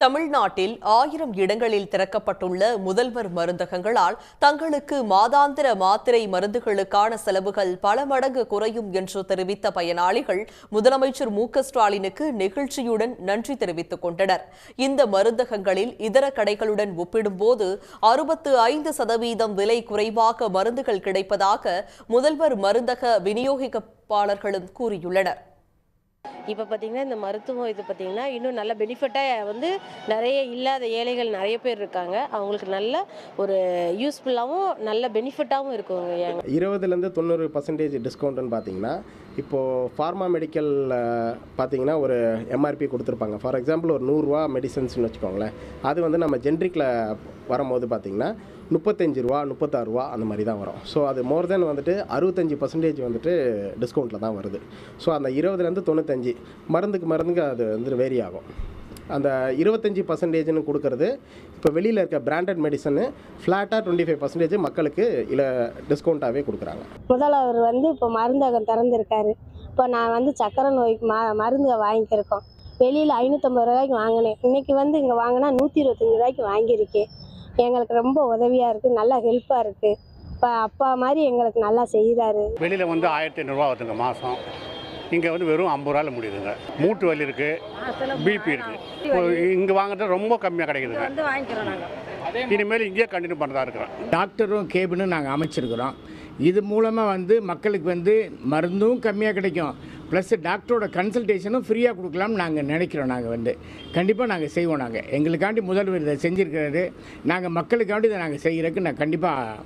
தமிழ்நாட்டில் 1000 இடங்களில் திறக்கப்பட்டுள்ள முதல்வர் மருந்தகங்களால் தங்களுக்கு மாதாந்திர மாத்திரை மருந்துகளுக்கான செலவுகள் பல மடங்கு குறையும் என்று தெரிவித்த பயனாளிகள் முதலமைச்சர் மு.க.ஸ்டாலினுக்கு நெகிழ்ச்சியுடன் நன்றி தெரிவித்துக் கொண்டனர். இந்த மருந்தகங்களில் இதர கடைகளுடன் ஒப்பிடும்போது 65% விலை குறைவாக மருந்துகள் கிடைப்பதாக முதல்வர் மருந்தக விநியோகிப்பாளர்களும் கூறியுள்ளனர். இப்போ பார்த்தீங்கன்னா இந்த மருத்துவம் பார்த்தீங்கன்னா இன்னும் நல்ல பெனிஃபிட்டாக நிறைய இல்லாத ஏழைகள் நிறைய பேர் இருக்காங்க. அவங்களுக்கு நல்ல ஒரு யூஸ்ஃபுல்லாகவும் நல்ல பெனிஃபிட்டாகவும் இருக்குங்க. 20லேருந்து 90% டிஸ்கவுண்ட்டுன்னு பார்த்தீங்கன்னா இப்போது ஃபார்மா மெடிக்கல் பார்த்தீங்கன்னா ஒரு எம்ஆர்பி கொடுத்துருப்பாங்க. ஃபார் எக்ஸாம்பிள் ஒரு 100 ரூபா மெடிசன்ஸ்னு வச்சுக்கோங்களேன். அது வந்து நம்ம ஜென்ரிக்கில் வரும்போது பார்த்தீங்கன்னா 35 ரூபா 36 ரூபா அந்த மாதிரி தான் வரும். ஸோ அது மோர் தென் வந்துட்டு 65% வந்துட்டு டிஸ்கவுண்ட்டில் தான் வருது. ஸோ அந்த 20லேருந்து 95 மருந்துக்கு அது வந்து வேரி ஆகும். அந்த 25%ன்னு கொடுக்கறது இப்போ வெளியில் இருக்க பிராண்டட் மெடிசனு ஃப்ளாட்டாக 25% மக்களுக்கு இல்லை டிஸ்கவுண்ட்டாகவே கொடுக்குறாங்க. முதல்வர் வந்து இப்போ மருந்தகம் திறந்துருக்காரு. இப்போ நான் வந்து சக்கரை நோய்க்கு மருந்து வாங்கியிருக்கோம். வெளியில் 550 ரூபாய்க்கு வாங்கினேன். இன்றைக்கி வந்து இங்கே வாங்கினா 125 ரூபாய்க்கு வாங்கியிருக்கேன். எங்களுக்கு ரொம்ப உதவியாக இருக்குது, நல்லா ஹெல்ப்பாக இருக்குது. இப்போ அப்பா மாதிரி எங்களுக்கு நல்லா செய்கிறாரு. வெளியில் வந்து 1500 ரூபா வருதுங்க மாதம். இங்கே வந்து வெறும் 50 ரூபாயில் முடியுதுங்க. மூட்டு வலி இருக்குது, பிபி இருக்குது. இங்கே வாங்குறது ரொம்ப கம்மியாக கிடைக்குதுங்க. இனிமேல் இங்கேயே கண்டினியூ பண்ணுறதா இருக்கிறோம். டாக்டரும் கேபினும் நாங்கள் அமைச்சிருக்கிறோம். இது மூலமாக வந்து மக்களுக்கு வந்து மருந்தும் கம்மியாக கிடைக்கும், ப்ளஸ் டாக்டரோட கன்சல்டேஷனும் ஃப்ரீயாக கொடுக்கலாம்னு நாங்கள் நினைக்கிறோம். நாங்கள் வந்து கண்டிப்பாக நாங்கள் செய்வோம். நாங்கள் எங்களுக்காண்டி முதல்வர் இதை செஞ்சுருக்கிறாரு. நாங்கள் மக்களுக்காண்டி இதை நாங்கள் செய்கிறதுக்கு கண்டிப்பாக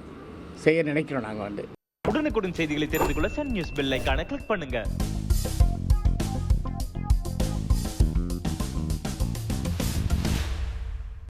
செய்ய நினைக்கிறோம். நாங்கள் வந்து உடனுக்குடன் செய்திகளை தெரிந்து கொள்ள சன் நியூஸ் பெல் ஐகானை கிளிக் பண்ணுங்கள்.